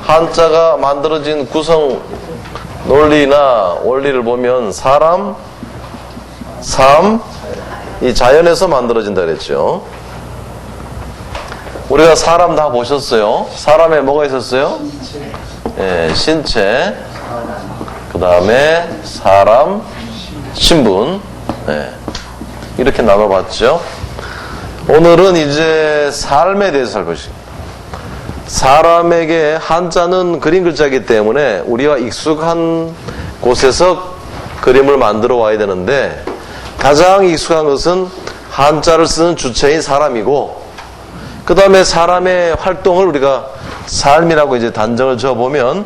한자가 만들어진 구성 논리나 원리를 보면 사람, 삶, 이 자연에서 만들어진다 그랬죠. 우리가 사람 다 보셨어요? 사람에 뭐가 있었어요? 신체, 그 다음에 사람, 신분, 이렇게 나눠봤죠. 오늘은 이제 삶에 대해서 살펴보십니다. 사람에게 한자는 그림 글자이기 때문에 우리가 익숙한 곳에서 그림을 만들어 와야 되는데, 가장 익숙한 것은 한자를 쓰는 주체인 사람이고, 그 다음에 사람의 활동을 우리가 삶이라고 이제 단정을 지어보면,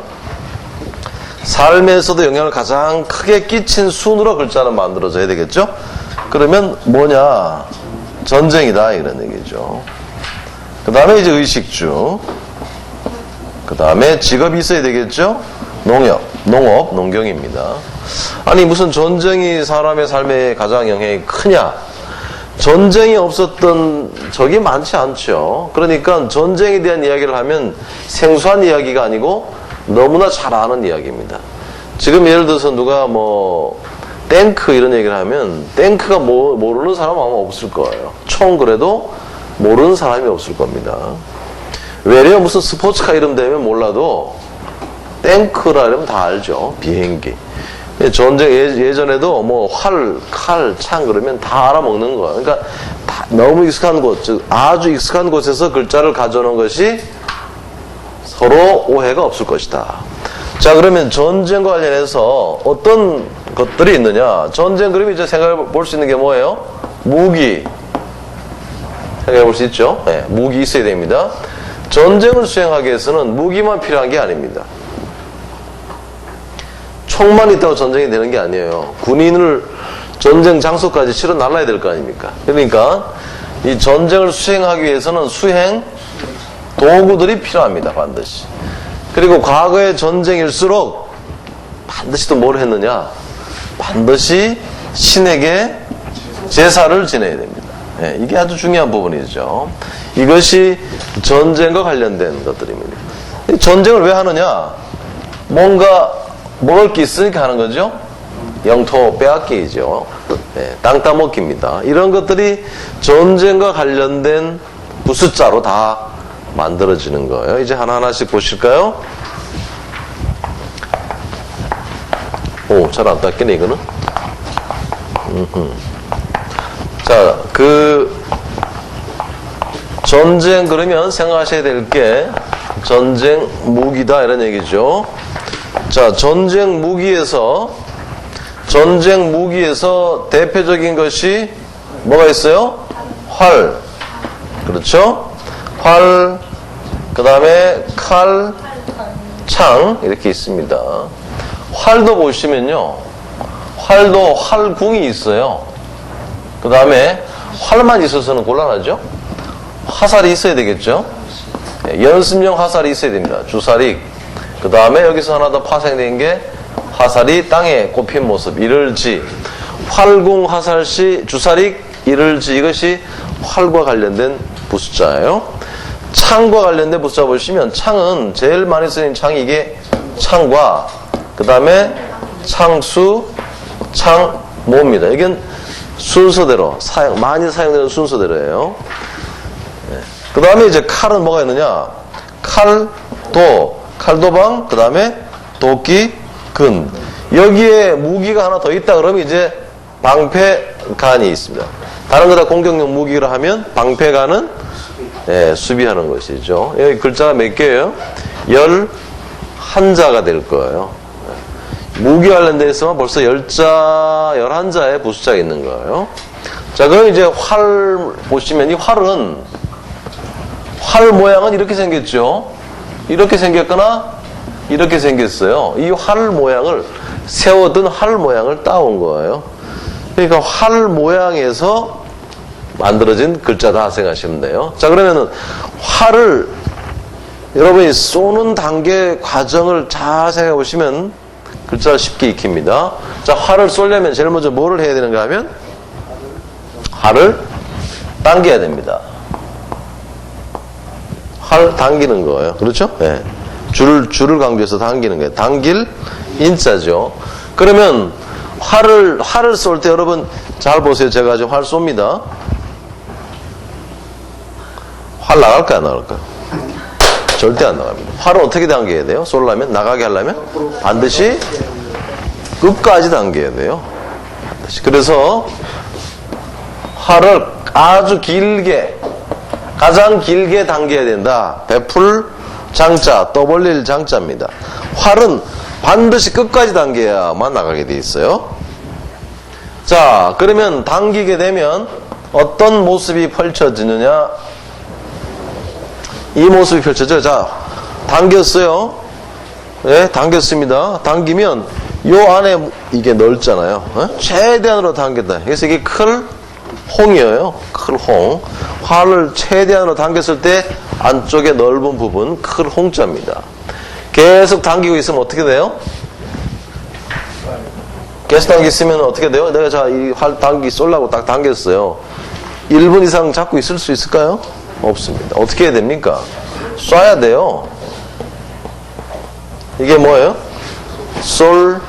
삶에서도 영향을 가장 크게 끼친 순으로 글자는 만들어져야 되겠죠? 그러면 뭐냐? 전쟁이다, 이런 얘기죠. 그 다음에 이제 의식주. 그 다음에 직업이 있어야 되겠죠? 농업, 농경입니다. 아니, 무슨 전쟁이 사람의 삶에 가장 영향이 크냐? 전쟁이 없었던 적이 많지 않죠. 그러니까 전쟁에 대한 이야기를 하면 생소한 이야기가 아니고 너무나 잘 아는 이야기입니다. 지금 예를 들어서 누가 탱크 이런 얘기를 하면 탱크가 모르는 사람은 아마 없을 거예요. 총 그래도 모르는 사람이 없을 겁니다. 외려 무슨 스포츠카 이름 되면 몰라도 탱크라 이러면 다 알죠. 비행기. 전쟁 예전에도 활, 칼, 창 그러면 다 알아먹는 거예요. 그러니까 너무 익숙한 곳, 즉 아주 익숙한 곳에서 글자를 가져오는 것이 서로 오해가 없을 것이다. 자, 그러면 전쟁과 관련해서 어떤 것들이 있느냐? 전쟁 그러면 이제 생각해 볼 수 있는 게 뭐예요? 무기. 생각해 볼 수 있죠? 무기 있어야 됩니다. 전쟁을 수행하기 위해서는 무기만 필요한 게 아닙니다. 총만 있다고 전쟁이 되는 게 아니에요. 군인을 전쟁 장소까지 실어 날라야 될 거 아닙니까? 그러니까 이 전쟁을 수행하기 위해서는 수행 도구들이 필요합니다. 반드시. 그리고 과거의 전쟁일수록 반드시 또 뭘 했느냐? 반드시 신에게 제사를 지내야 됩니다. 이게 아주 중요한 부분이죠. 이것이 전쟁과 관련된 것들입니다. 전쟁을 왜 하느냐? 뭔가 먹을 게 있으니까 하는 거죠. 영토 빼앗기죠. 땅 따먹기입니다. 이런 것들이 전쟁과 관련된 부숫자로 다 만들어지는 거예요. 이제 하나하나씩 보실까요? 잘 안 닦이네 이거는. 자, 전쟁 그러면 생각하셔야 될 게 전쟁 무기다 이런 얘기죠. 자, 전쟁 무기에서 대표적인 것이 뭐가 있어요? 활. 그렇죠? 활, 그 다음에 칼, 창 이렇게 있습니다. 활도 보시면요, 활도 활궁이 있어요. 그 다음에 활만 있어서는 곤란하죠. 화살이 있어야 되겠죠. 연습용 화살이 있어야 됩니다. 주사릭. 그 다음에 여기서 하나 더 파생된 게 화살이 땅에 꼽힌 모습, 이를지. 활궁, 화살시, 주사릭, 이를지. 이것이 활과 관련된 부숫자예요. 창과 관련된 부숫자 보시면 창은 제일 많이 쓰는 창이 이게 창과 그 다음에 창수, 창모입니다. 이건 순서대로 많이 사용되는 순서대로예요. 그 다음에 이제 칼은 뭐가 있느냐? 칼도방, 그 다음에 도끼, 근. 여기에 무기가 하나 더 있다 그러면 이제 방패간이 있습니다. 다른 거 다 공격용 무기라 하면 방패간은 수비하는 것이죠. 여기 글자가 몇 개예요? 11자가 될 거예요. 무기 관련돼 있으면 벌써 11자의 부숫자가 있는 거예요. 자, 그럼 이제 활 보시면 이 활은 활 모양은 이렇게 생겼죠. 이렇게 생겼거나 이렇게 생겼어요. 이 활 모양을 세워둔 활 모양을 따온 거예요. 그러니까 활 모양에서 만들어진 글자다 생각하시면 돼요. 자, 그러면은 활을 여러분이 쏘는 단계 과정을 잘 생각해 보시면 글자를 쉽게 익힙니다. 자, 활을 쏘려면 제일 먼저 뭐를 해야 되는가 하면 활을 당겨야 됩니다. 활 당기는 거예요. 그렇죠? 예. 줄을 강조해서 당기는 거예요. 당길 인자죠. 그러면 활을 쏠 때 여러분 잘 보세요. 제가 지금 활 쏩니다. 활 나갈까요? 안 나갈까요? 절대 안 나갑니다. 활을 어떻게 당겨야 돼요? 쏠려면? 나가게 하려면? 반드시 끝까지 당겨야 돼요. 반드시. 그래서 활을 아주 길게, 가장 길게 당겨야 된다. 베풀 장자, 떠벌릴 장자입니다. 활은 반드시 끝까지 당겨야만 나가게 돼 있어요. 자, 그러면 당기게 되면 어떤 모습이 펼쳐지느냐? 이 모습이 펼쳐져요. 자, 당겼어요. 네, 당겼습니다. 당기면 요 안에 이게 넓잖아요. 최대한으로 당겼다. 그래서 이게 클 홍이에요. 클 홍. 활을 최대한으로 당겼을 때 안쪽에 넓은 부분 클 홍자입니다. 계속 당기고 있으면 어떻게 돼요? 계속 당기면 어떻게 돼요? 내가 자, 이 활 당기 쏠라고 딱 당겼어요. 1분 이상 잡고 있을 수 있을까요? 없습니다. 어떻게 해야 됩니까? 쏴야 돼요. 이게 뭐예요? 쏠,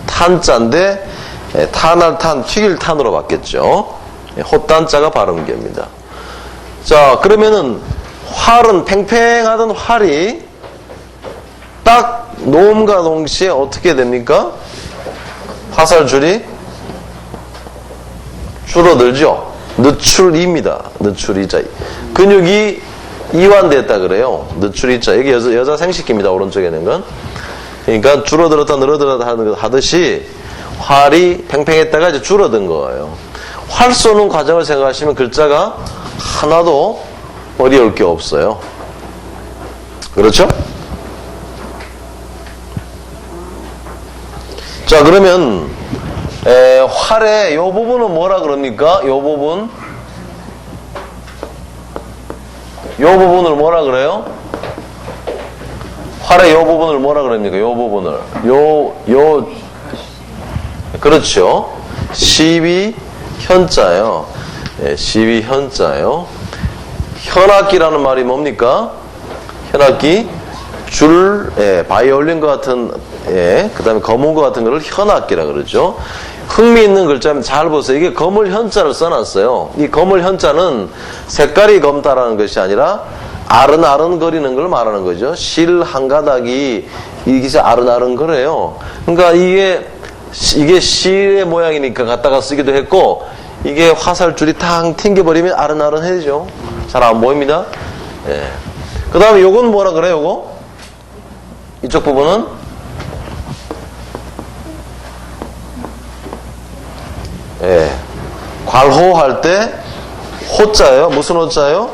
탄자인데, 탄할 탄, 튀길 탄으로 바뀌었죠. 헛단자가 발음계입니다. 자, 그러면은, 활은, 팽팽하던 활이 딱 놓음과 동시에 어떻게 됩니까? 화살줄이 줄어들죠. 늦출이입니다. 늦출이자. 근육이 이완됐다 그래요. 늦출이자. 이게 여자 생식기입니다. 오른쪽에 있는 건. 그러니까 줄어들었다 늘어들었다 하듯이 활이 팽팽했다가 이제 줄어든 거예요. 활 쏘는 과정을 생각하시면 글자가 하나도 어려울 게 없어요. 그렇죠? 자, 그러면 활의 요 부분은 뭐라 그럽니까? 요 부분. 요 부분을 뭐라 그래요? 활의 요 부분을 뭐라 그럽니까? 요 부분을. 그렇죠. 시비 현자예요. 시비 현자예요. 현악기라는 말이 뭡니까? 현악기. 줄, 바이올린과 같은, 그 다음에 검은과 같은 거를 현악기라 그러죠. 흥미있는 글자면 잘 보세요. 이게 검을 현자를 써놨어요. 이 검을 현자는 색깔이 검다라는 것이 아니라 아른아른거리는 걸 말하는 거죠. 실 한 가닥이 이게 아른아른거려요. 그러니까 이게 실의 모양이니까 갖다가 쓰기도 했고, 이게 화살줄이 탕 튕겨버리면 아른아른해지죠. 잘 안 보입니다. 그 다음에 요건 뭐라 그래요, 요거? 이쪽 부분은? 괄호할 때 호자예요. 무슨 호자예요?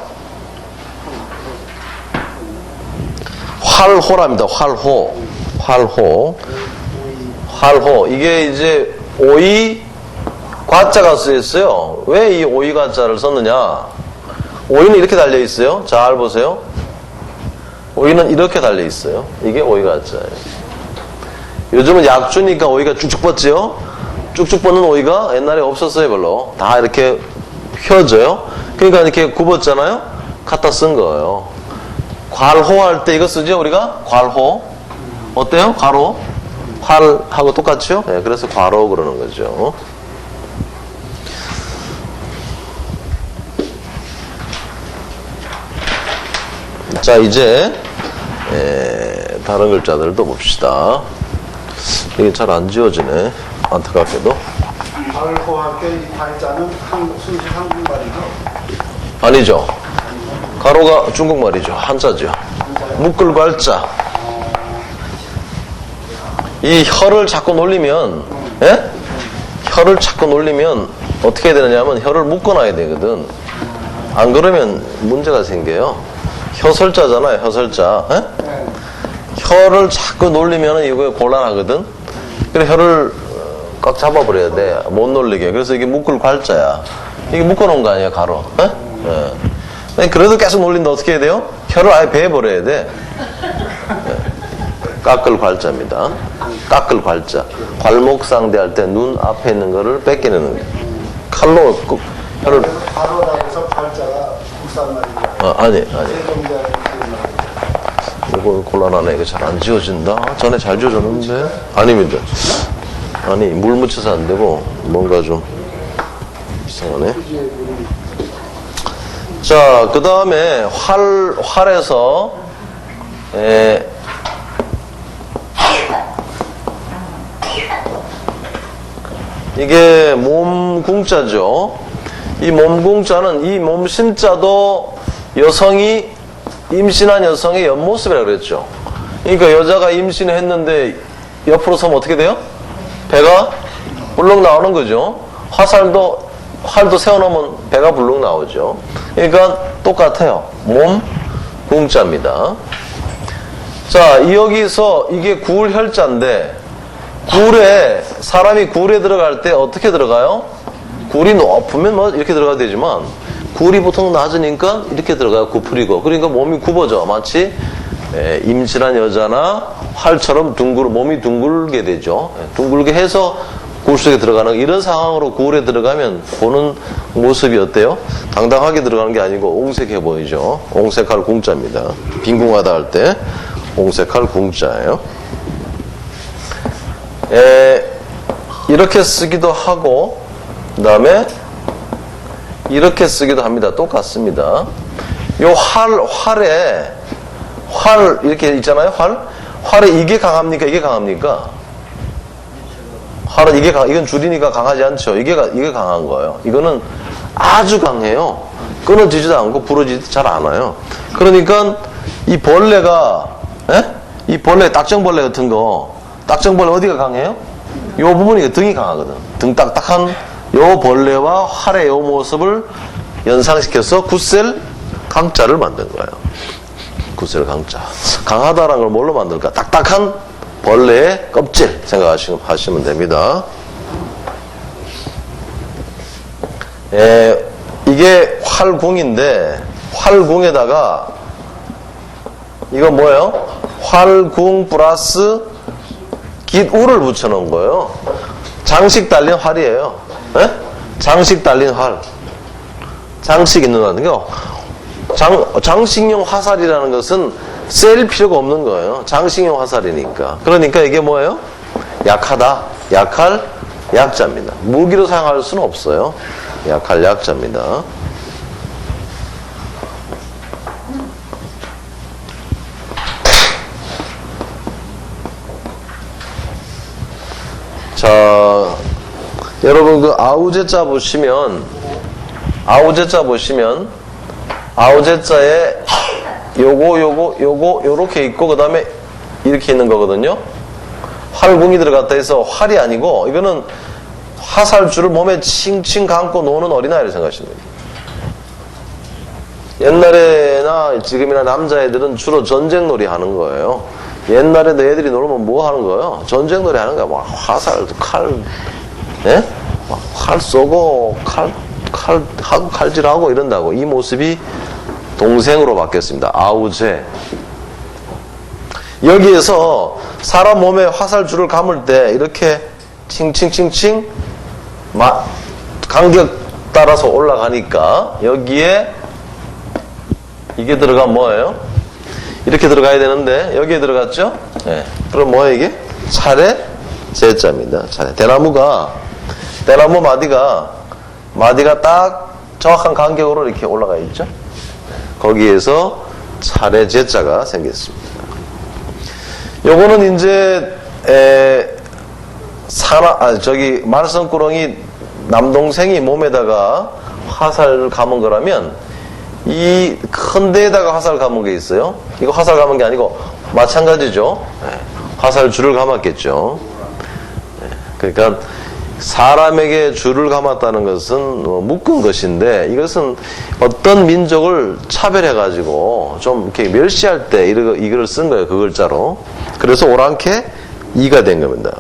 활호랍니다. 활호. 이게 이제 오이 과자가 쓰였어요. 왜 이 오이 과자를 썼느냐? 오이는 이렇게 달려 있어요. 잘 보세요. 오이는 이렇게 달려 있어요. 이게 오이 과자예요. 요즘은 약주니까 오이가 쭉쭉 뻗지요. 쭉쭉 뻗는 오이가 옛날에 없었어요. 별로. 다 이렇게 펴져요. 그러니까 이렇게 굽었잖아요. 갖다 쓴 거예요. 괄호할 때 이거 쓰죠. 우리가 괄호. 어때요? 괄호. 활하고 똑같죠? 네, 그래서 괄호 그러는 거죠. 자, 이제 다른 글자들도 봅시다. 이게 잘 안 지워지네. 안타깝게도. 괄호할 때 이 발자는 순수 한국말이죠? 아니죠. 가로가 중국말이죠. 한자죠. 묶을 괄자. 이 혀를 자꾸 놀리면, 혀를 자꾸 놀리면 어떻게 되느냐 하면 혀를 묶어놔야 되거든. 안 그러면 문제가 생겨요. 혀설자잖아요. 혀설자. 혀를 자꾸 놀리면 이거 곤란하거든. 그래서 혀를 꽉 잡아버려야 돼. 못 놀리게. 그래서 이게 묶을 괄자야. 이게 묶어놓은 거 아니야, 가로. 그래도 계속 놀린다. 어떻게 해야 돼요? 혀를 아예 베어버려야 돼. 깎을 괄자입니다. 깎을 괄자. 괄목상대 할 때 눈 앞에 있는 거를 뺏기는 거예요. 칼로 혀를. 가로라고 해서 발자가 국산말이죠. 아니. 이거 곤란하네. 이거 잘 안 지워진다. 전에 잘 지워졌는데. 아닙니다. 아니, 물 묻혀서 안 되고, 뭔가 좀 이상하네. 자, 그 다음에 활에서, 이게 몸궁자죠. 이 몸궁자는 이 몸신자도 여성이 임신한 여성의 옆모습이라고 그랬죠. 그러니까 여자가 임신을 했는데 옆으로 서면 어떻게 돼요? 배가 불룩 나오는 거죠. 활도 세워놓으면 배가 불룩 나오죠. 그러니까 똑같아요. 몸궁자입니다. 자, 여기서 이게 구울혈자인데 사람이 굴에 들어갈 때 어떻게 들어가요? 굴이 높으면 뭐 이렇게 들어가야 되지만 굴이 보통 낮으니까 이렇게 들어가요. 굽으리고. 그러니까 몸이 굽어져. 마치 임신한 여자나 활처럼 몸이 둥글게 되죠. 둥글게 해서 굴 속에 들어가는 이런 상황으로 굴에 들어가면 보는 모습이 어때요? 당당하게 들어가는 게 아니고 옹색해 보이죠. 옹색할 궁자입니다. 빈궁하다 할 때 옹색할 궁자예요. 이렇게 쓰기도 하고 그 다음에 이렇게 쓰기도 합니다. 똑같습니다. 요 활 이렇게 있잖아요. 활에 이게 강합니까? 이게 강합니까? 활은 이건 줄이니까 강하지 않죠. 이게 강한 거예요. 이거는 아주 강해요. 끊어지지도 않고 부러지지도 잘 않아요. 그러니까 이 벌레가 이 벌레 딱정벌레 같은 거 딱정벌레 어디가 강해요? 요 부분이 등이 강하거든. 등 딱딱한 요 벌레와 활의 요 모습을 연상시켜서 굿셀 강자를 만든 거예요. 굿셀 강자. 강하다라는 걸 뭘로 만들까? 딱딱한 벌레의 껍질 생각하시면 됩니다. 이게 활궁인데 활궁에다가 이거 뭐예요? 활궁 플러스 깃울을 붙여놓은 거예요. 장식 달린 활이에요. 에? 장식 달린 활. 장식 있는 활. 장식용 화살이라는 것은 셀 필요가 없는 거예요. 장식용 화살이니까. 그러니까 이게 뭐예요? 약하다. 약할 약자입니다. 무기로 사용할 수는 없어요. 약할 약자입니다. 자, 여러분 그 아우제자 보시면 아우제자에 요렇게 있고 그 다음에 이렇게 있는 거거든요. 활궁이 들어갔다 해서 활이 아니고 이거는 화살줄을 몸에 칭칭 감고 노는 어린아이를 생각하시면 됩니다. 옛날에나 지금이나 남자애들은 주로 전쟁놀이 하는 거예요. 옛날에도 애들이 놀면 뭐 하는 거예요? 전쟁놀이 하는 거야. 막 화살, 활 쏘고 칼하고 칼질하고 이런다고. 이 모습이 동생으로 바뀌었습니다. 아우제. 여기에서 사람 몸에 화살줄을 감을 때 이렇게 칭칭칭칭 간격 따라서 올라가니까 여기에 이게 들어가면 뭐예요? 이렇게 들어가야 되는데 여기에 들어갔죠? 네. 그럼 뭐예요 이게? 차례 제자입니다. 차례. 대나무 마디가 딱 정확한 간격으로 이렇게 올라가 있죠? 거기에서 차례 제자가 생겼습니다. 요거는 이제 말썽꾸러기 남동생이 몸에다가 화살을 감은 거라면 이 큰 데에다가 화살 감은 게 있어요. 이거 화살 감은 게 아니고 마찬가지죠. 화살 줄을 감았겠죠. 그러니까 사람에게 줄을 감았다는 것은 묶은 것인데 이것은 어떤 민족을 차별해가지고 좀 이렇게 멸시할 때 이걸 쓴 거예요. 그 글자로. 그래서 오랑캐 이가 된 겁니다.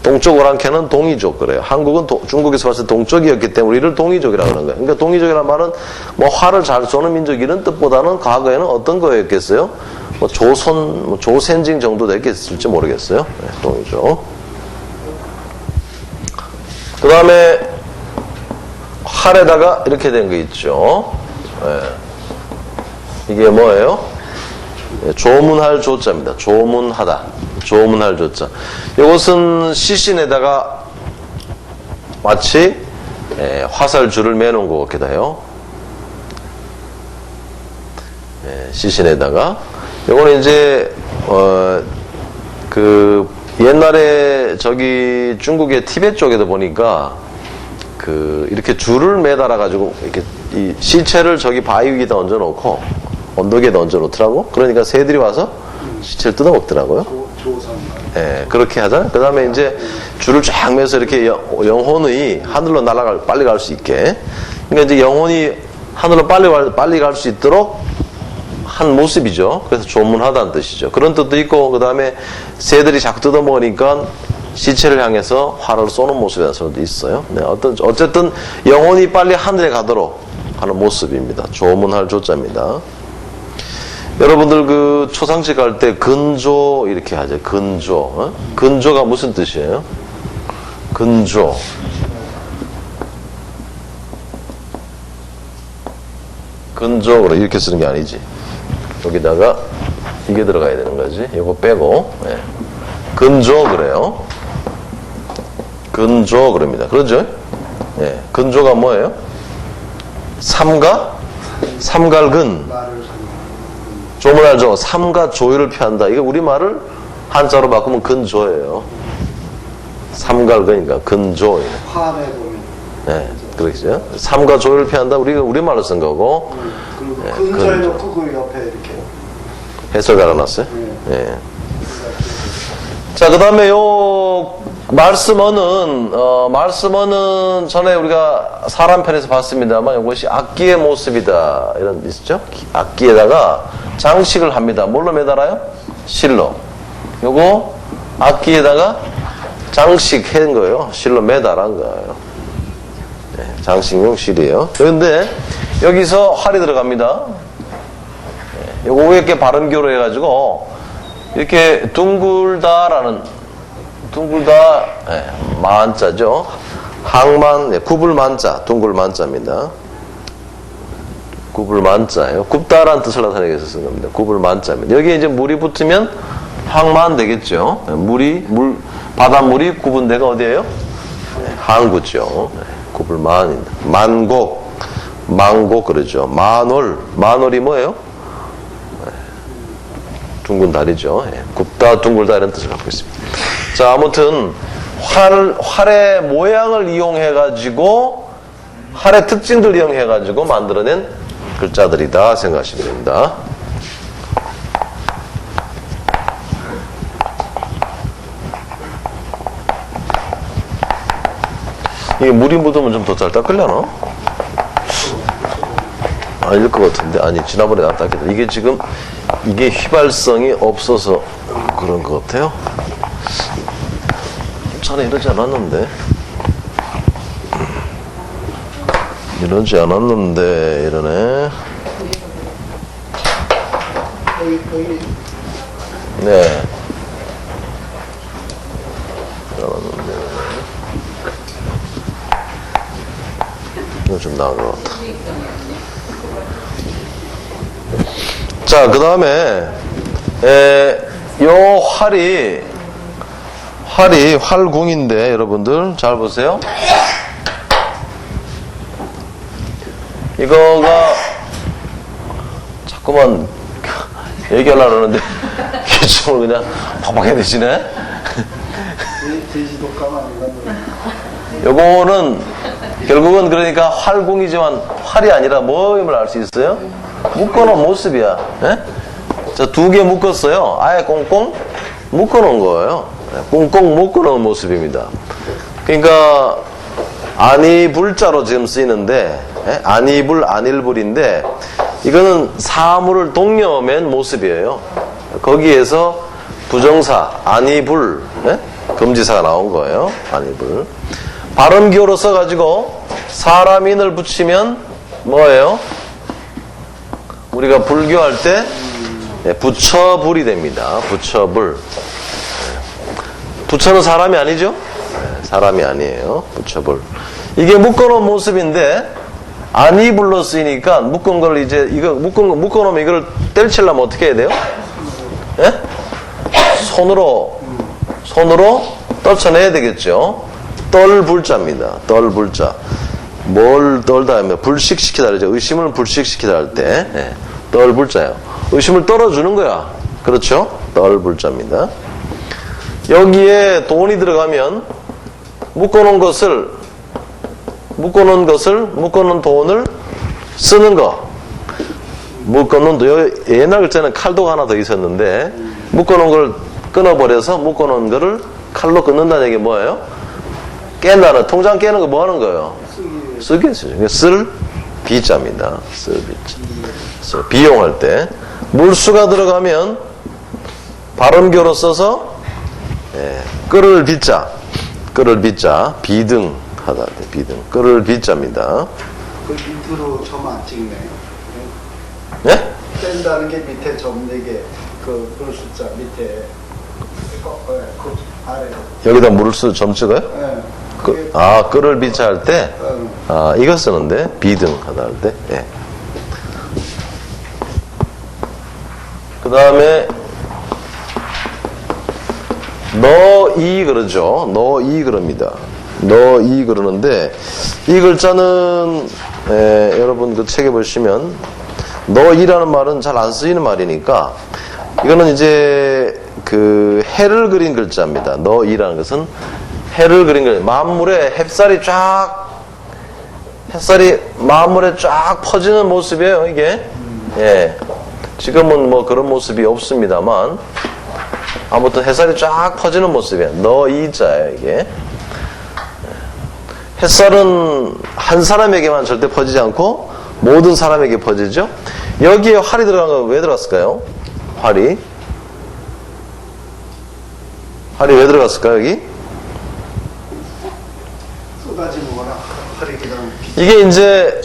동쪽 오랑캐는 동이족 그래요. 한국은 중국에서 봤을 때 동쪽이었기 때문에 우리를 동이족이라고 하는 거예요. 그러니까 동이족이라는 말은 뭐 활을 잘 쏘는 민족 이런 뜻보다는 과거에는 어떤 거였겠어요? 뭐 조선, 조센징 정도 됐겠을지 모르겠어요. 네, 동이족. 그 다음에 활에다가 이렇게 된 거 있죠. 네. 이게 뭐예요? 조문할 조자입니다. 조문하다. 조문할 조자. 이것은 시신에다가 마치 화살줄을 매놓은 것 같기도 해요. 시신에다가. 요거는 이제, 옛날에 저기 중국의 티베트 쪽에도 보니까 이렇게 줄을 매달아가지고 이렇게 이 시체를 저기 바위 위에다 얹어놓고 언덕에다 얹어놓더라고. 그러니까 새들이 와서 시체를 뜯어먹더라고요. 그렇게 하잖아요. 그 다음에 이제 줄을 쫙 매서 이렇게 영혼이 하늘로 빨리 갈 수 있게. 그러니까 이제 영혼이 하늘로 빨리 갈 수 있도록 한 모습이죠. 그래서 조문하다는 뜻이죠. 그런 뜻도 있고, 그 다음에 새들이 자꾸 뜯어먹으니까 시체를 향해서 활을 쏘는 모습이라는 소리도 있어요. 네, 어쨌든 영혼이 빨리 하늘에 가도록 하는 모습입니다. 조문할 조자입니다. 여러분들 초상집 갈 때 근조 이렇게 하죠. 근조. 근조가 무슨 뜻이에요? 근조. 근조로 이렇게 쓰는 게 아니지. 여기다가 이게 들어가야 되는 거지. 이거 빼고. 근조 그래요. 근조 그럽니다. 그러죠? 근조가 뭐예요? 삼갈근. 조문할 조. 삼가 조율을 표한다. 이게 우리말을 한자로 바꾸면 근조예요. 삼갈근이니까 근조. 화내 보면. 그렇죠. 삼가 조율을 표한다. 우리가 우리말로 쓴 거고. 그리고 근조에 놓고 그 옆에 이렇게. 해설 달아놨어요? 자, 그 다음에 말씀어는 전에 우리가 사람 편에서 봤습니다만 이것이 악기의 모습이다. 이런 데 있죠? 악기에다가 장식을 합니다. 뭘로 매달아요? 실로. 요거 악기에다가 장식한 거예요. 실로 매달한 거예요. 장식용 실이에요. 그런데 여기서 활이 들어갑니다. 요거 이렇게 발음교로 해가지고 이렇게 둥글다 만자죠. 항만, 굽을만자, 둥글만자입니다. 굽을만자예요. 굽다라는 뜻을 나타내기 위해서 쓴 겁니다. 굽을만자입니다. 여기에 이제 물이 붙으면 항만 되겠죠. 바닷물이 굽은 데가 어디예요? 항구죠. 굽을만입니다. 만곡 그러죠. 만월이 뭐예요? 둥근 다리죠. 굽다, 둥글다 이런 뜻을 갖고 있습니다. 자, 아무튼 활의 모양을 이용해가지고 활의 특징들 이용해가지고 만들어낸 글자들이다 생각하시면 됩니다. 이게 물이 묻으면 좀 더 잘 닦으려나? 아닐 것 같은데. 아니, 지난번에 나 닦겠다. 이게 지금 이게 휘발성이 없어서 그런 것 같아요. 전에 이러지 않았는데. 이러지 않았는데 이러네. 네. 이거 좀 나은 것 같아. 자, 그 다음에 요 활이 활궁인데 여러분들 잘 보세요. 이거가 자꾸만 얘기하려고 그러는데 기침을 그냥 팍팍 해내시네. 돼지도 가만히 요거는 결국은 그러니까 활궁이지만 활이 아니라 뭐임을 알 수 있어요? 묶어놓은 모습이야. 자, 2개 묶었어요. 아예 꽁꽁 묶어놓은 거예요. 꽁꽁 묶어놓은 모습입니다. 그러니까 안이불자로 지금 쓰이는데 안이불인데 이거는 사물을 동여맨 모습이에요. 거기에서 부정사 안이불 금지사가 나온 거예요. 안이불. 발음기호로 써가지고 사람인을 붙이면 뭐예요? 우리가 불교할 때 부처불이 됩니다. 부처불. 부처는 사람이 아니죠? 사람이 아니에요. 부처불. 이게 묶어놓은 모습인데 안이불로 쓰이니까 묶은 걸 이제 이거 묶어놓으면 이걸 때려치려면 어떻게 해야 돼요? 예? 손으로 떨쳐내야 되겠죠. 떨불자입니다. 떨불자. 뭘 떨다 하면 불식시키다 그러죠. 의심을 불식시키다 할 때. 예. 떨불자예요. 의심을 떨어주는 거야. 그렇죠? 떨불자입니다. 여기에 돈이 들어가면 묶어놓은 돈을 쓰는 거. 옛날 글자는 칼도가 하나 더 있었는데, 묶어놓은 걸 끊어버려서 묶어놓은 거를 칼로 끊는다는 얘기 뭐예요? 깬다는, 통장 깨는 거 뭐 하는 거예요? 쓰기 쓰죠. 쓸 비자입니다. 쓸 비자. 비용할 때. 물수가 들어가면 발음교로 써서, 끓을 비자. 비등 하다 할 때, 비등. 끓을 비자입니다. 그 밑으로 점 안 찍네요. 네? 뺀다는 게 밑에 점 4개, 그 숫자 밑에, 그 아래. 여기다 물수 점 찍어요? 네. 끓을 비자 할 때, 이거 쓰는데, 비등 하다 할 때, 예. 그 다음에, 너이 그러죠. 너이 그럽니다. 너이 그러는데, 이 글자는, 여러분 그 책에 보시면, 너이라는 말은 잘 안 쓰이는 말이니까, 이거는 이제, 그, 해를 그린 글자입니다. 너이라는 것은, 해를 그린 글자. 만물에 햇살이 만물에 쫙 퍼지는 모습이에요, 이게. 예. 지금은 뭐 그런 모습이 없습니다만, 아무튼 햇살이 쫙 퍼지는 모습이에요. 너이자예요, 이게. 햇살은 한 사람에게만 절대 퍼지지 않고 모든 사람에게 퍼지죠. 여기에 활이 들어간 건 왜 들어갔을까요? 활이 왜 들어갔을까요, 여기? 쏟아지는 거나 활이 그냥. 이게 이제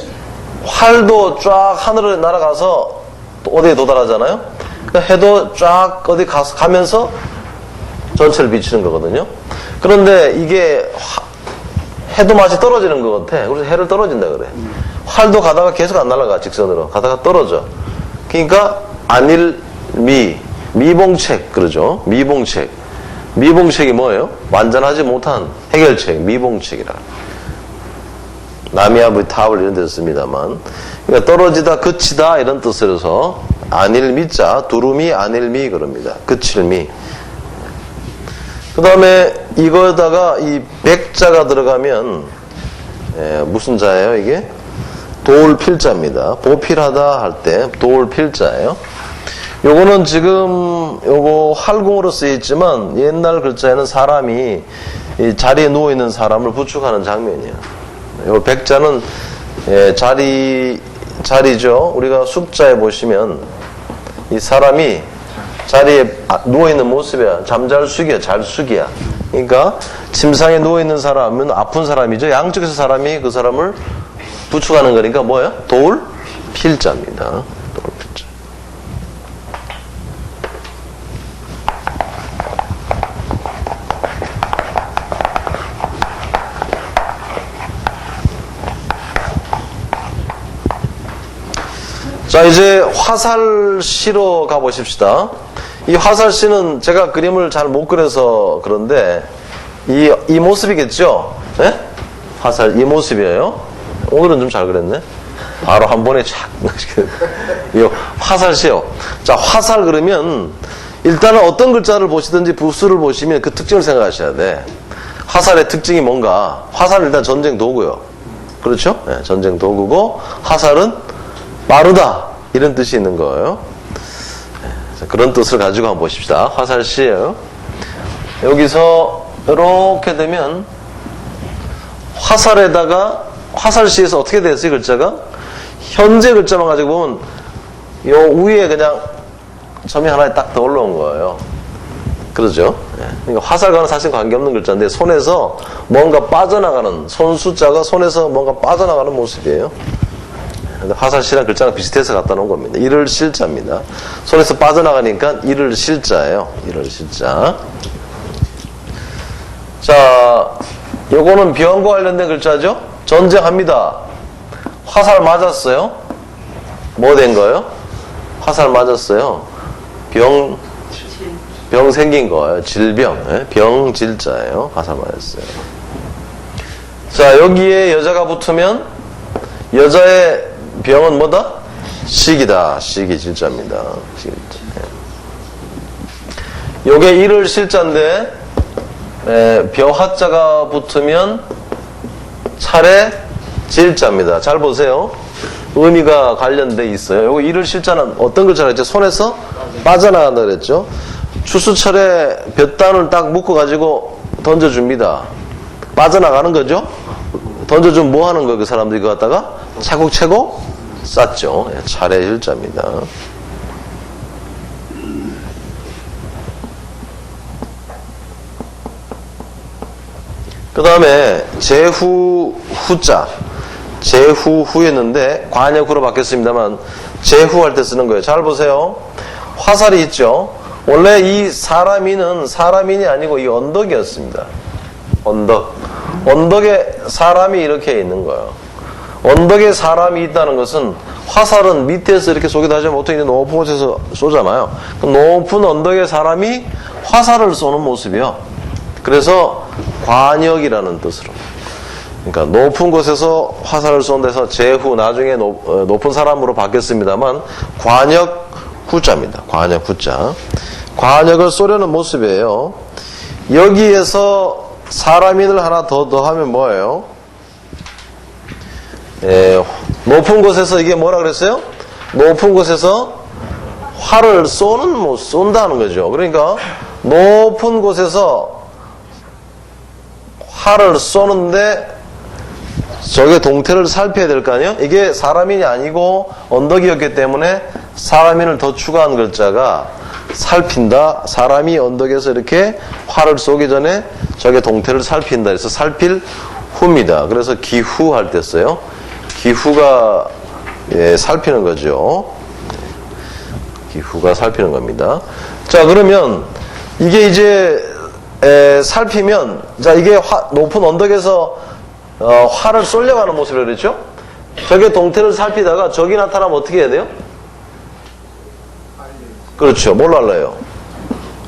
활도 쫙 하늘을 날아가서 어디에 도달하잖아요. 그러니까 해도 쫙 어디 가면서 전체를 비치는 거거든요. 그런데 이게 해도 마치 떨어지는 것 같아. 그래서 해를 떨어진다 그래. 활도 가다가 계속 안 날아가, 직선으로. 가다가 떨어져. 그러니까 미봉책 그러죠. 미봉책이 뭐예요? 완전하지 못한 해결책, 미봉책이라. 나미아부의 탑을 이런 데서 씁니다만. 그러니까 떨어지다, 그치다 이런 뜻으로서 안일미자, 두루미 안일미 그럽니다. 그칠미. 그 다음에 이거에다가 이 백자가 들어가면 무슨 자예요 이게? 도울필자입니다. 보필하다 할 때 도울필자예요. 요거는 지금 요거 활궁으로 쓰여있지만 옛날 글자에는 사람이 이 자리에 누워있는 사람을 부축하는 장면이에요. 요 백자는 자리죠. 우리가 숙자에 보시면 이 사람이 자리에 누워있는 모습이야. 잠잘 숙이야. 잘 숙이야. 그러니까 침상에 누워있는 사람은 아픈 사람이죠. 양쪽에서 사람이 그 사람을 부축하는 거니까 뭐예요? 도울필자입니다. 도울필자. 자, 이제 화살시로 가보십시다. 이 화살시는 제가 그림을 잘 못 그려서 그런데 이 모습이겠죠? 네? 화살 이 모습이에요. 오늘은 좀 잘 그렸네. 바로 한 번에 착. 이 화살시요. 자, 화살 그러면 일단은 어떤 글자를 보시든지 부수를 보시면 그 특징을 생각하셔야 돼. 화살의 특징이 뭔가? 화살은 일단 전쟁 도구요. 그렇죠? 네, 전쟁 도구고 화살은 빠르다 이런 뜻이 있는 거예요. 그런 뜻을 가지고 한번 보십시다. 화살시예요. 여기서 이렇게 되면 화살에다가 화살시에서 어떻게 됐어요? 글자가 현재 글자만 가지고 보면 요 위에 그냥 점이 하나 딱 더 올라온 거예요. 그러죠? 그러니까 화살과는 사실 관계없는 글자인데 손에서 뭔가 빠져나가는 손 숫자가 손에서 뭔가 빠져나가는 모습이에요. 화살시랑 글자랑 비슷해서 갖다 놓은 겁니다. 이를 실자입니다. 손에서 빠져나가니까 이를 실자예요. 이를 실자. 자, 요거는 병과 관련된 글자죠? 전쟁합니다. 화살 맞았어요? 뭐 된 거예요? 화살 맞았어요. 병 병 생긴 거예요. 질병. 예? 병질자예요. 화살 맞았어요. 자, 여기에 여자가 붙으면 여자의 병은 뭐다? 식이다. 식이 질자입니다. 식이질자. 요게 일을 실자인데 벼하자가 붙으면 차례 질자입니다. 잘 보세요. 의미가 관련돼 있어요. 요거 일을 실자는 어떤 글자라 했죠? 손에서 빠져나간다 그랬죠? 추수철에 볕단을 딱 묶어가지고 던져줍니다. 빠져나가는 거죠? 던져주면 뭐 하는 거예요? 그 사람들이 그거 갖다가 차곡차곡 쌌죠. 차례 질자입니다. 그 다음에 제후 후자. 제후후였는데 관역후로 바뀌었습니다만 제후할 때 쓰는 거예요. 잘 보세요. 화살이 있죠. 원래 이 사람인은 사람인이 아니고 이 언덕이었습니다. 언덕. 언덕에 사람이 이렇게 있는 거예요. 언덕에 사람이 있다는 것은 화살은 밑에서 이렇게 쏘기도 하지만 보통 이제 높은 곳에서 쏘잖아요. 높은 언덕에 사람이 화살을 쏘는 모습이요. 그래서 관역이라는 뜻으로. 그러니까 높은 곳에서 화살을 쏜다 해서 제후 나중에 높은 사람으로 바뀌었습니다만 관역 후자입니다. 관역 후자. 관역을 쏘려는 모습이에요. 여기에서 사람인을 하나 더 더하면 뭐예요? 높은 곳에서 이게 뭐라 그랬어요? 높은 곳에서 활을 쏜다는 거죠. 그러니까 높은 곳에서 활을 쏘는데 저게 동태를 살펴야 될 거 아니에요? 이게 사람인이 아니고 언덕이었기 때문에 사람인을 더 추가한 글자가 살핀다. 사람이 언덕에서 이렇게 활을 쏘기 전에 저게 동태를 살핀다. 그래서 살필 후입니다. 그래서 기후할 때 써요. 기후가 살피는 거죠. 기후가 살피는 겁니다. 자, 그러면 이게 이제 살피면 자 이게 높은 언덕에서 활을 쏠려고 하는 모습이라고 그랬죠? 저게 동태를 살피다가 적이 나타나면 어떻게 해야 돼요? 그렇죠. 뭘로 알려요?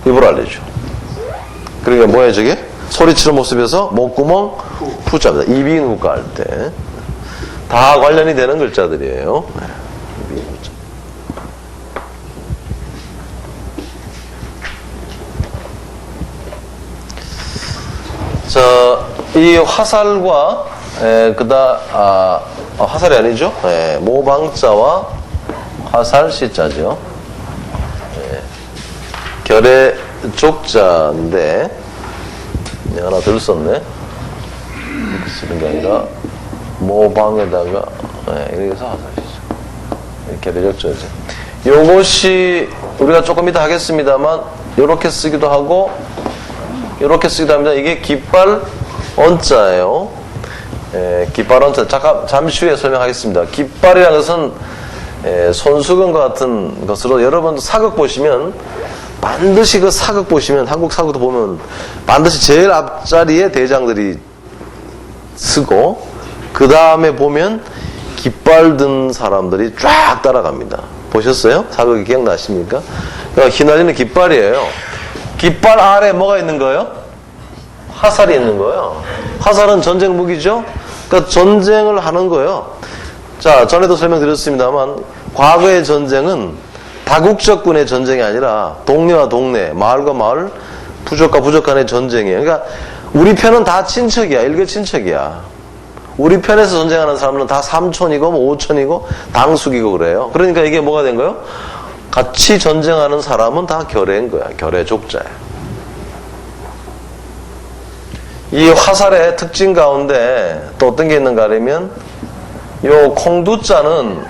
입으로 알려죠. 그러니까 뭐예요 저게? 소리치는 모습에서 목구멍 후자입니다. 이비인 후가 할 때. 다 관련이 되는 글자들이에요. 이비인 후자. 자, 이 화살과 화살이 아니죠? 모방자와 화살 시자죠. 결의 족자인데 하나 덜 썼네. 이렇게 쓰는 게 아니라 모방에다가 이렇게 해서 화살 시자. 결의 족자죠. 요것이 우리가 조금 이따 하겠습니다만 요렇게 쓰기도 하고 이렇게 쓰기도 합니다. 이게 깃발 언자예요. 깃발 언자. 잠시 후에 설명하겠습니다. 깃발이라는 것은 손수건과 같은 것으로 여러분 사극 보시면 반드시 그 사극 보시면 한국 사극도 보면 반드시 제일 앞자리에 대장들이 쓰고 그 다음에 보면 깃발 든 사람들이 쫙 따라갑니다. 보셨어요? 사극이 기억나십니까? 그러니까 휘날리는 깃발이에요. 깃발 아래 뭐가 있는 거예요? 화살이 있는 거예요. 화살은 전쟁 무기죠? 그러니까 전쟁을 하는 거예요. 자, 전에도 설명드렸습니다만, 과거의 전쟁은 다국적군의 전쟁이 아니라 동네와 동네, 마을과 마을, 부족과 부족 간의 전쟁이에요. 그러니까 우리 편은 다 친척이야. 일개 친척이야. 우리 편에서 전쟁하는 사람은 다 삼촌이고, 뭐 오촌이고, 당숙이고 그래요. 그러니까 이게 뭐가 된 거예요? 같이 전쟁하는 사람은 다 결애인 거야. 결애 족자야. 이 화살의 특징 가운데 또 어떤 게 있는가 하면 요 콩두자는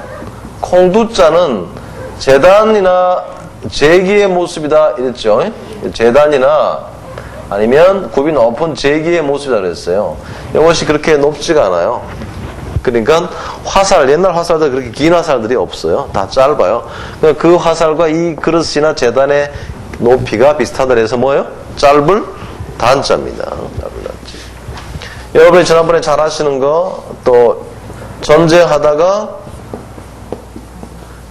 재단이나 제기의 모습이다 이랬죠. 재단이나 아니면 굽이 높은 제기의 모습이다 그랬어요. 이것이 그렇게 높지가 않아요. 그러니까 화살, 옛날 화살들 그렇게 긴 화살들이 없어요. 다 짧아요. 그러니까 그 화살과 이 그릇이나 재단의 높이가 비슷하다 해서 뭐예요? 짧을 단자입니다. 짧을 단자. 여러분이 지난번에 잘 아시는 거, 또 전쟁하다가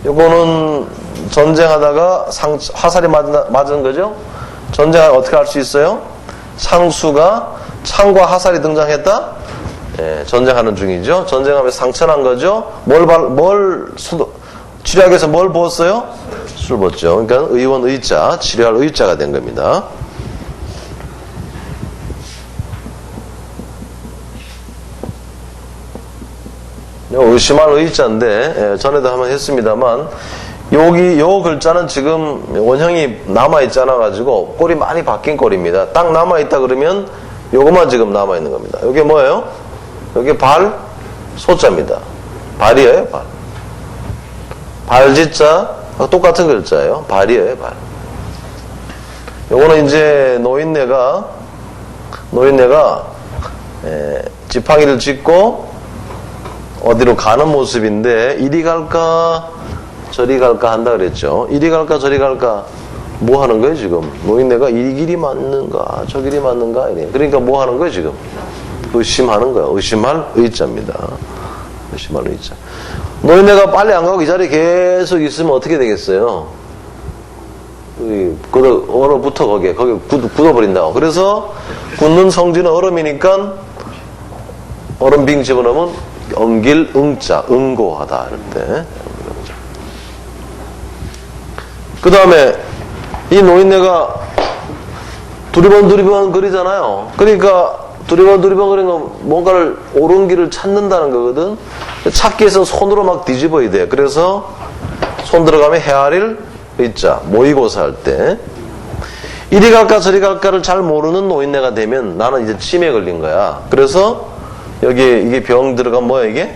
요거는 전쟁하다가 화살이 맞은 거죠? 전쟁 어떻게 할 수 있어요? 창수가 창과 화살이 등장했다? 예, 전쟁하는 중이죠. 전쟁하면서 상처난 거죠. 치료하기 위해서 뭘 부었어요? 술 부었죠. 그러니까 의원 의자, 치료할 의자가 된 겁니다. 의심할 의자인데, 예, 전에도 한번 했습니다만, 요 글자는 지금 원형이 남아있지 않아가지고, 꼴이 많이 바뀐 꼴입니다. 딱 남아있다 그러면, 요것만 지금 남아있는 겁니다. 요게 뭐예요? 요게 발, 소자입니다. 발이에요, 발. 발지자, 똑같은 글자예요. 발이에요, 발. 요거는 이제 노인네가, 지팡이를 짚고, 어디로 가는 모습인데 이리 갈까 저리 갈까 한다 그랬죠. 이리 갈까 저리 갈까 뭐 하는 거예요 지금? 노인네가 이 길이 맞는가 저 길이 맞는가 이래. 그러니까 뭐 하는 거예요 지금? 의심하는 거예요. 의심할 의자입니다. 의심할 의자. 노인네가 빨리 안 가고 이 자리에 계속 있으면 어떻게 되겠어요? 얼어붙어 거기 굳어버린다고. 그래서 굳는 성질은 얼음이니까 얼음 빙 집어넣으면 엉길 응자 응고하다 할 때. 그 다음에 이 노인네가 두리번 거리잖아요. 그러니까 두리번 거리는 건 뭔가를 옳은 길을 찾는다는 거거든. 찾기 위해서는 손으로 막 뒤집어야 돼. 그래서 손 들어가면 헤아릴 의자 모의고사 할 때 이리 갈까 저리 갈까를 잘 모르는 노인네가 되면 나는 이제 치매에 걸린 거야. 그래서 여기 이게 병 들어가면 뭐야 이게?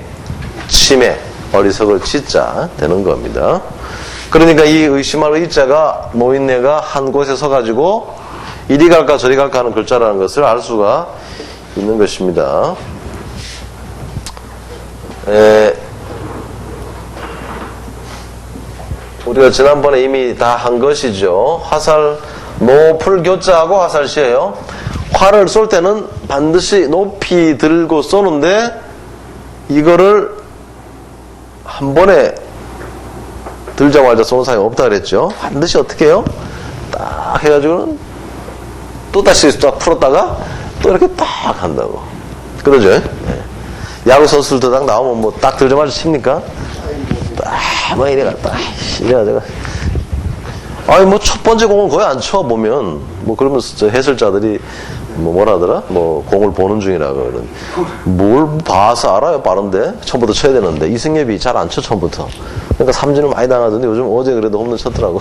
치매, 어리석을 치자 되는 겁니다. 그러니까 이 의심할 의자가 노인네가 한 곳에 서가지고 이리 갈까 저리 갈까 하는 글자라는 것을 알 수가 있는 것입니다. 우리가 지난번에 이미 다 한 것이죠. 화살 노풀교자하고 화살시예요. 활을 쏠 때는 반드시 높이 들고 쏘는데 이거를 한 번에 들자마자 쏘는 사람이 없다 그랬죠. 반드시 어떻게 해요? 딱 해가지고는 또 다시 딱 풀었다가 또 이렇게 딱 한다고. 그러죠? 네. 야구 선수들도 딱 나오면 뭐 딱 들자마자 칩니까? 딱 막 이래가 이래가지고 아니 뭐 첫 번째 공은 거의 안 쳐 보면 뭐 그러면서 해설자들이 뭐라 하더라? 뭐 공을 보는 중이라 그러는. 뭘 봐서 알아요? 빠른데 처음부터 쳐야 되는데 이승엽이 잘 안 쳐 처음부터. 그러니까 삼진을 많이 당하던데 요즘 어제 그래도 홈런 쳤더라고.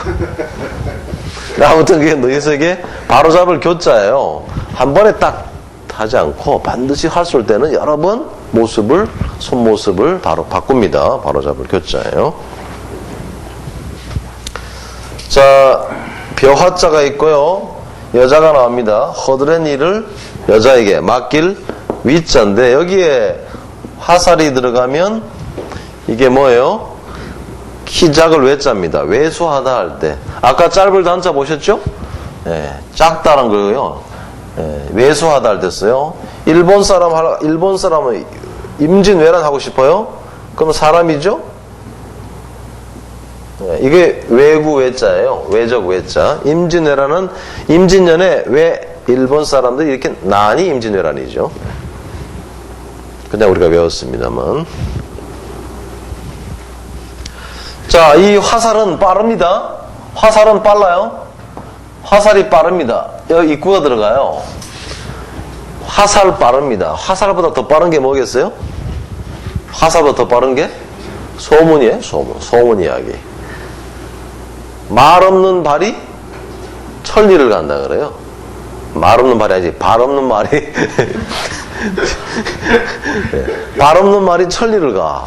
아무튼 그게 뇌석에 바로잡을 교자예요. 한 번에 딱 하지 않고 반드시 활 쏠 때는 여러 번 손모습을 바로 바꿉니다. 바로잡을 교자예요. 자, 벼화자가 있고요. 여자가 나옵니다. 허드렛 일을 여자에게 맡길 위자인데 여기에 화살이 들어가면 이게 뭐예요? 키작을 외자입니다. 외소하다 할 때. 아까 짧을 단자 보셨죠? 예, 작다는 거예요. 예, 외소하다 할 때 써요. 일본 사람은 임진왜란 하고 싶어요? 그럼 사람이죠? 예, 이게 외구 외자예요. 외적 외자. 임진왜란은 임진년에 왜 일본 사람들이 이렇게 난이 임진왜란이죠. 그냥 우리가 외웠습니다만. 자, 이 화살은 빠릅니다. 화살은 빨라요. 화살이 빠릅니다. 여기 입구가 들어가요. 화살 빠릅니다. 화살보다 더 빠른 게 뭐겠어요? 화살보다 더 빠른 게? 소문이에요. 소문 이야기. 말 없는 발이 천리를 간다 그래요. 말 없는 발이 아니지. 발 없는 말이 발 없는 말이 천리를 가.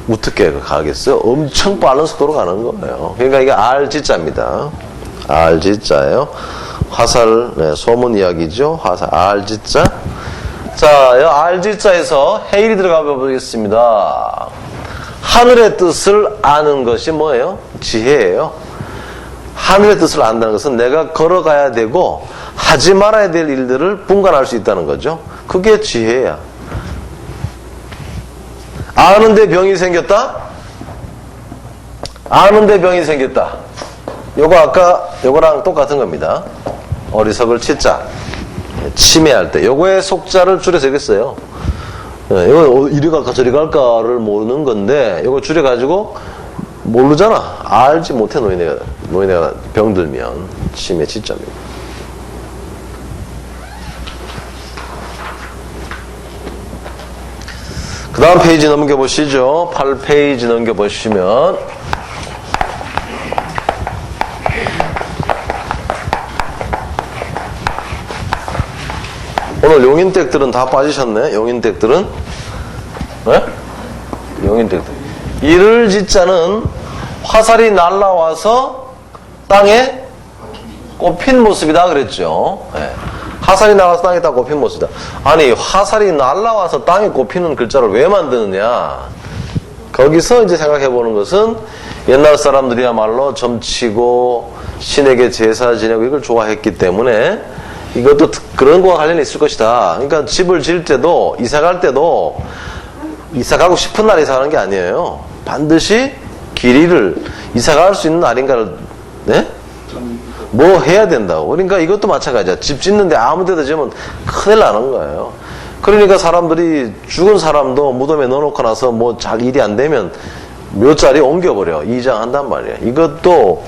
어떻게 가겠어요? 엄청 빠른 속도로 가는 거예요. 그러니까 이게 알지자입니다. 알지자예요. 화살, 네, 소문 이야기죠. 화살, 알지자. 자, 이 알지자에서 해일이 들어가 보겠습니다. 하늘의 뜻을 아는 것이 뭐예요? 지혜예요. 하늘의 뜻을 안다는 것은 내가 걸어가야 되고 하지 말아야 될 일들을 분간할 수 있다는 거죠. 그게 지혜야. 아는데 병이 생겼다? 아는데 병이 생겼다. 요거 아까 요거랑 똑같은 겁니다. 어리석을 치자. 침해할 때. 요거의 속자를 줄여서 이렇게 써요. 이거 이리 갈까 저리 갈까를 모르는 건데, 요거 줄여가지고 모르잖아. 알지 못해, 노인네가 병들면. 침해 치자입니다. 그 다음 페이지 넘겨보시죠. 8페이지 넘겨보시면 오늘 용인댁들은 다 빠지셨네. 용인댁들은. 네? 용인댁들. 이를 짓자는 화살이 날라와서 땅에 꼽힌 모습이다 그랬죠. 네. 화살이 날아와서 땅에 딱 꼽힌 모습이다. 아니, 화살이 날아와서 땅에 꼽히는 글자를 왜 만드느냐. 거기서 이제 생각해 보는 것은 옛날 사람들이야말로 점치고 신에게 제사 지내고 이걸 좋아했기 때문에 이것도 그런 거와 관련이 있을 것이다. 그러니까 집을 지을 때도 이사 갈 때도 이사 가고 싶은 날 이사 가는 게 아니에요. 반드시 길이를 이사 갈 수 있는 날인가를, 네? 뭐 해야 된다고. 그러니까 이것도 마찬가지야. 집 짓는데 아무 데도 지으면 큰일 나는 거예요. 그러니까 사람들이 죽은 사람도 무덤에 넣어놓고 나서 뭐 잘 일이 안 되면 묘자리 옮겨버려. 이장한단 말이야. 이것도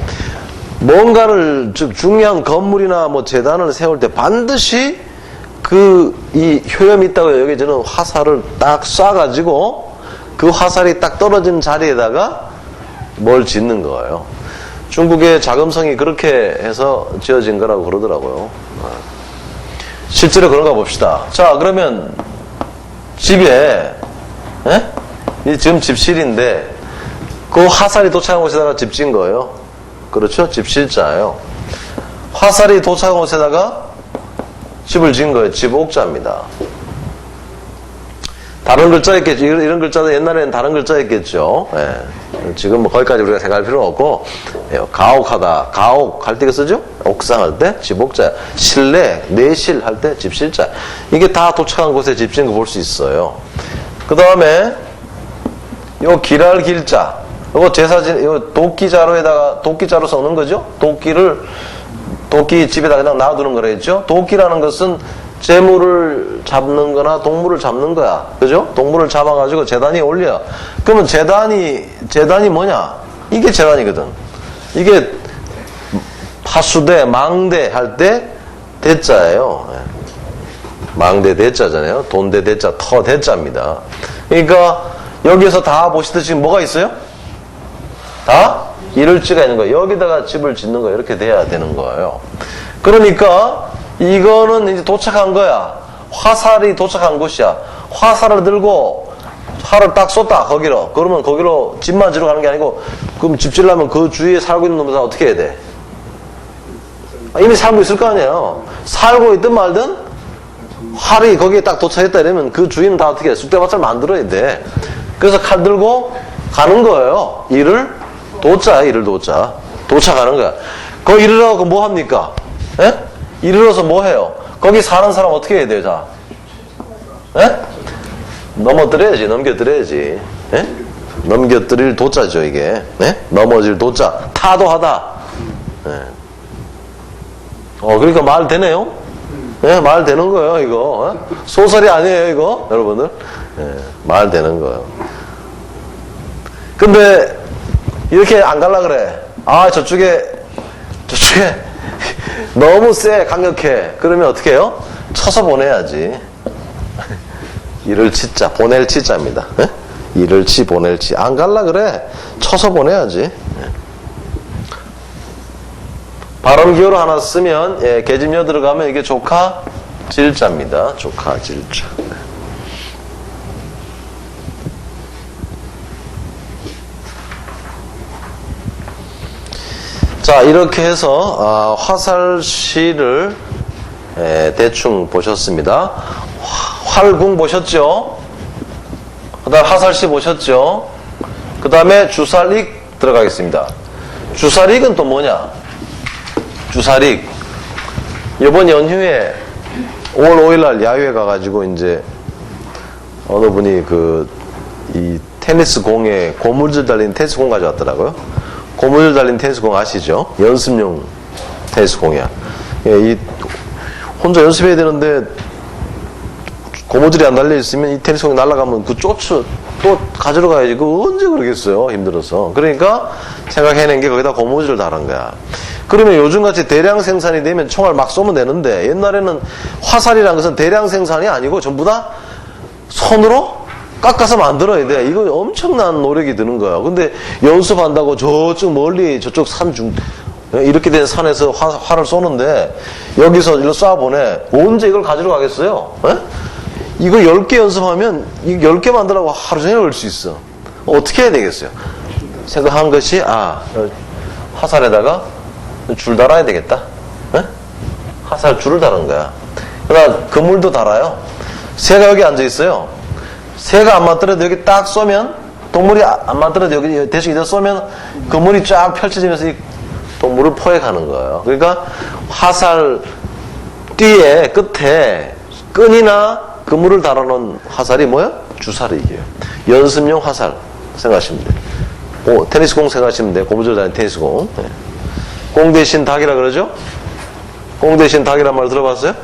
뭔가를, 즉 중요한 건물이나 뭐 재단을 세울 때 반드시 이 효염이 있다고 여겨지는 화살을 딱 쏴가지고 그 화살이 딱 떨어진 자리에다가 뭘 짓는 거예요. 중국의 자금성이 그렇게 해서 지어진 거라고 그러더라고요. 실제로 그런가 봅시다. 자, 그러면 집에, 지금 집실인데 그 화살이 도착한 곳에다가 집 지은 거예요. 그렇죠? 집실자예요. 화살이 도착한 곳에다가 집을 지은 거예요. 집옥자입니다. 다른 글자 있겠죠. 이런 글자도 옛날에는 다른 글자 있겠죠. 예. 지금 뭐 거기까지 우리가 생각할 필요는 없고, 가옥하다. 가옥 할 때 이거 쓰죠? 옥상 할 때 집옥자. 실내, 내실 할 때 집실자. 이게 다 도착한 곳에 집 지은 거 볼 수 있어요. 그 다음에 요 기랄 길자. 요거 요 도끼자로 써는 거죠? 도끼 집에다 그냥 놔두는 거랬죠? 도끼라는 것은 재물을 잡는 거나 동물을 잡는 거야. 그죠? 동물을 잡아가지고 재단에 올려. 그러면 재단이 뭐냐? 이게 재단이거든. 이게 파수대, 망대 할 때 대자예요. 망대 대자잖아요. 돈대 대자, 터 대자입니다. 그러니까 여기서 다 보시듯이 뭐가 있어요? 다 이를지가 있는 거예요. 여기다가 집을 짓는 거예요. 이렇게 돼야 되는 거예요. 그러니까 이거는 이제 도착한 거야. 화살이 도착한 곳이야. 화살을 들고 활을 딱 쏟다 거기로. 그러면 거기로 집만 지러 가는 게 아니고, 그럼 집 지려면 그 주위에 살고 있는 놈들 다 어떻게 해야 돼? 이미 살고 있을 거 아니에요. 살고 있든 말든 활이 거기에 딱 도착했다 이러면 그 주위는 다 어떻게 해? 쑥대밭을 만들어야 돼. 그래서 칼 들고 가는 거예요. 일을 도착하는 거야. 거기 이르러서 뭐 합니까? 예? 이르러서 뭐 해요? 거기 사는 사람 어떻게 해야 돼요, 자? 예? 넘겨드려야지. 예? 넘겨드릴 도자죠, 이게. 예? 넘어질 도자. 타도하다. 예. 그러니까 말 되네요? 예, 말 되는 거예요, 이거. 소설이 아니에요, 이거. 여러분들. 예, 말 되는 거예요. 근데, 이렇게 안 갈라 그래. 저쪽에 너무 세, 강력해. 그러면 어떻게 해요? 쳐서 보내야지. 이를 치자, 보낼 치자입니다. 예? 이를 치, 보낼 치. 안 갈라 그래. 쳐서 보내야지. 예. 발음 기호로 하나 쓰면, 계집녀 들어가면 이게 조카 질자입니다. 조카 질자. 자, 이렇게 해서 화살시를 대충 보셨습니다. 활궁 보셨죠? 그 다음 화살시 보셨죠? 그 다음에 주살익 들어가겠습니다. 주살익은 또 뭐냐? 주살익. 이번 연휴에 5월 5일날 야유회 가가지고 이제 어느 분이 이 테니스 공에 고무줄 달린 테니스 공 가져왔더라고요. 고무줄 달린 테니스 공 아시죠? 연습용 테니스 공이야. 이 혼자 연습해야 되는데 고무줄이 안 달려 있으면 이 테니스공이 날아가면 그 쫓아 또 가지러 가야지. 그 언제 그러겠어요. 힘들어서. 그러니까 생각해낸 게 거기다 고무줄을 달은 거야. 그러면 요즘같이 대량 생산이 되면 총알 막 쏘면 되는데 옛날에는 화살이라는 것은 대량 생산이 아니고 전부 다 손으로 깎아서 만들어야 돼. 이거 엄청난 노력이 드는 거야. 근데 연습한다고 저쪽 멀리 저쪽 산중 이렇게 된 산에서 활을 쏘는데 여기서 일로 쏴보내. 언제 이걸 가지러 가겠어요? 에? 이거 10개 연습하면 이거 10개 만들라고 하루 종일 걸 수 있어. 어떻게 해야 되겠어요? 생각한 것이 화살에다가 줄 달아야 되겠다. 에? 화살 줄을 다는 거야. 그러나 그물도 달아요. 새가 여기 앉아 있어요. 새가 안 맞더라도 여기 딱 쏘면 동물이 안 맞더라도 여기 대충 이대로 쏘면 그물이 쫙 펼쳐지면서 이 동물을 포획하는 거예요. 그러니까 화살 뒤에 끝에 끈이나 그물을 달아놓은 화살이 뭐야? 주사를 이겨요. 연습용 화살 생각하시면 돼요. 테니스공 생각하시면 돼요. 고무줄 달린 테니스공. 네. 공 대신 닭이라 그러죠? 공 대신 닭이란 말 들어봤어요?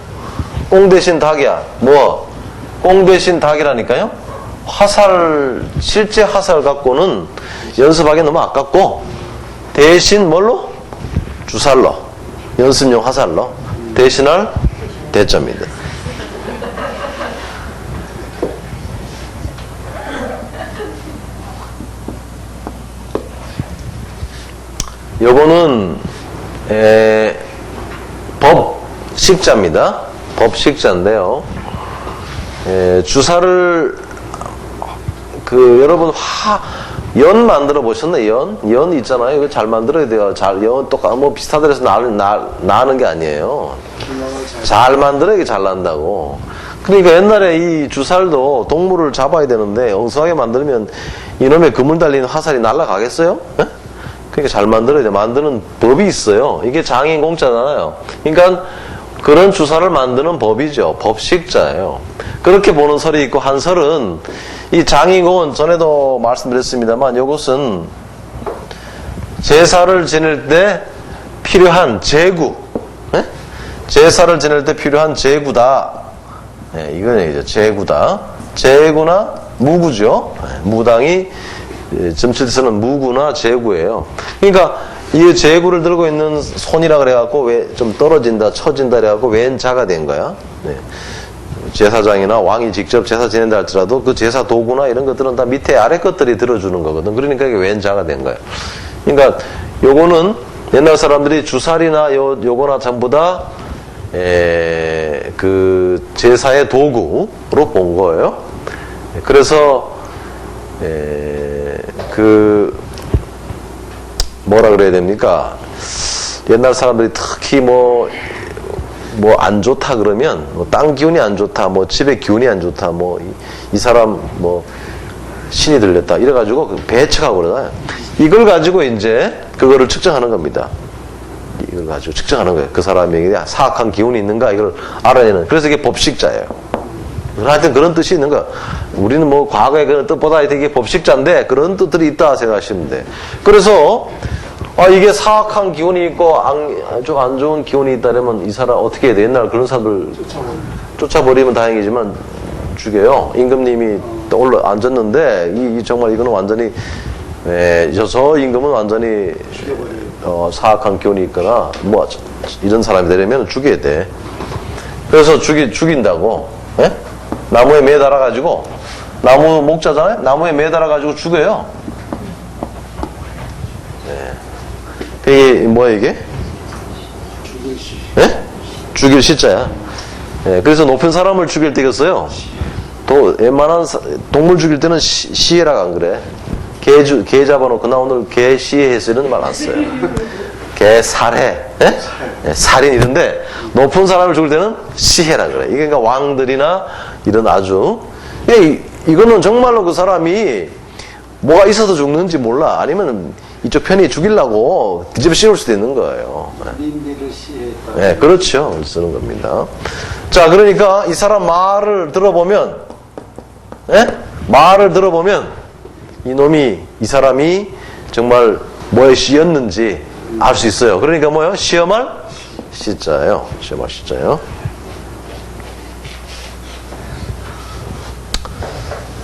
공 대신 닭이야. 뭐? 공 대신 닭이라니까요? 실제 화살 갖고는 연습하기 너무 아깝고, 대신 뭘로? 주살로. 연습용 화살로. 대신할 대점입니다. 요거는 법식자입니다. 법식자인데요. 주사를 여러분 연 만들어 보셨나요? 연 있잖아요. 이거 잘 만들어야 돼요. 연 똑같 뭐 비슷하더라도 나는 게 아니에요. 잘 만들어야 이게 잘 난다고. 그러니까 옛날에 이 주살도 동물을 잡아야 되는데 엉성하게 만들면 이놈의 그물 달린 화살이 날아가겠어요? 네? 그러니까 잘 만들어야 돼. 만드는 법이 있어요. 이게 장인 공짜잖아요. 그러니까 그런 주사를 만드는 법이죠. 법식자예요. 그렇게 보는 설이 있고, 한 설은 이 장인공은 전에도 말씀드렸습니다만 이것은 제사를 지낼 때 필요한 제구, 네? 제사를 지낼 때 필요한 제구다. 네, 이건 얘기죠. 제구다. 제구나 무구죠. 네, 무당이 점칠에서는 무구나 제구예요. 그러니까 이 제구를 들고 있는 손이라 그래갖고 왜 좀 떨어진다, 처진다 그래갖고 왼자가 된 거야. 네. 제사장이나 왕이 직접 제사 지낸다 할지라도 그 제사 도구나 이런 것들은 다 밑에 아래 것들이 들어주는 거거든. 그러니까 이게 왼자가 된 거야. 그러니까 요거는 옛날 사람들이 주살이나 요거나 전부 다 그 제사의 도구로 본 거예요. 그래서 뭐라 그래야 됩니까? 옛날 사람들이 특히 뭐 안 좋다 그러면, 땅 기운이 안 좋다, 집에 기운이 안 좋다, 이 사람 신이 들렸다, 이래가지고 배척하고 그러잖아요. 이걸 가지고 이제 그거를 측정하는 겁니다. 이걸 가지고 측정하는 거예요. 그 사람에게 사악한 기운이 있는가, 이걸 알아내는. 그래서 이게 법식자예요. 하여튼 그런 뜻이 있는 거야. 우리는 과거의 그런 뜻보다 되게 법식자인데 그런 뜻들이 있다 생각하시면 돼. 그래서 이게 사악한 기운이 있고 아주 안 좋은 기운이 있다면 이 사람 어떻게 해야 돼? 옛날 그런 사람들 쫓아버리면 다행이지만 죽여요. 임금님이 올라 앉았는데 정말 이거는 완전히 저 임금은 완전히 사악한 기운이 있거나 이런 사람이 되려면 죽여야 돼. 그래서 죽인다고. 예? 나무에 매달아가지고, 나무 목자잖아요? 나무에 매달아가지고 죽여요. 이게 뭐야, 이게? 죽일 시. 예? 죽일 시자야. 예, 그래서 높은 사람을 죽일 때 이겼어요. 웬만한 동물 죽일 때는 시해라고 안 그래. 개 잡아놓고, 나 오늘 개 시해했어. 이런 말 안 써요. 개 살해. 예? 예, 살인 이런데, 높은 사람을 죽일 때는 시해라 그래. 이게 그러니까 왕들이나 이런 아주. 이거는 정말로 그 사람이 뭐가 있어서 죽는지 몰라. 아니면 이쪽 편이 죽이려고 뒤집어 씌울 수도 있는 거예요. 민비를 시했다. 네, 그렇죠. 쓰는 겁니다. 자, 그러니까 이 사람 말을 들어보면, 말을 들어보면 이 사람이 정말 뭐에 씌였는지 알 수 있어요. 그러니까 뭐예요? 시험할 C자예요. 시험할 C자예요.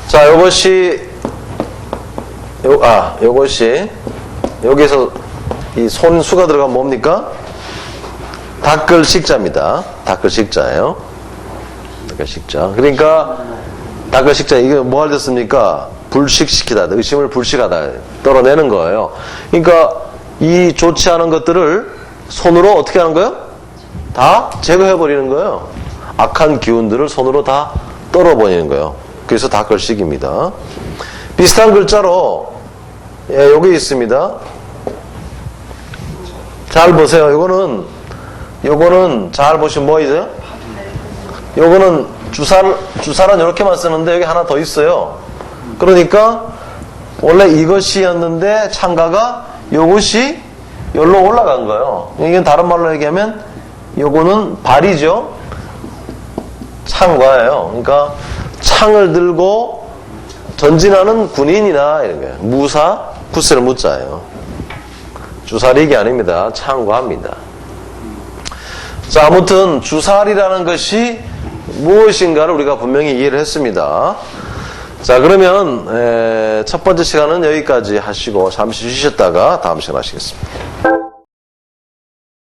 자, 요것이 여기서 이 손수가 들어가면 뭡니까? 닦을 식자입니다. 닦을 식자예요. 닦을 식자. 그러니까 닦을 식자 이게 뭐 하겠습니까? 불식시키다, 의심을 불식하다, 떨어내는 거예요. 그러니까 이 좋지 않은 것들을 손으로 어떻게 하는 거예요? 다 제거해버리는 거예요. 악한 기운들을 손으로 다 떨어버리는 거예요. 그래서 닦을식입니다. 비슷한 글자로 여기 있습니다. 잘 보세요. 요거는 잘 보시면 뭐 있어요? 요거는 주사는 이렇게만 쓰는데 여기 하나 더 있어요. 그러니까 원래 이것이었는데 창가가 요것이 여기로 올라간 거예요. 이게 다른 말로 얘기하면 요거는 발이죠. 창과예요. 그러니까 창을 들고 전진하는 군인이나 이런 거예요. 무사, 구스를 무자예요. 주사리기 아닙니다. 창과합니다. 자, 아무튼 주사리라는 것이 무엇인가를 우리가 분명히 이해를 했습니다. 자, 그러면 첫 번째 시간은 여기까지 하시고 잠시 쉬셨다가 다음 시간 하시겠습니다.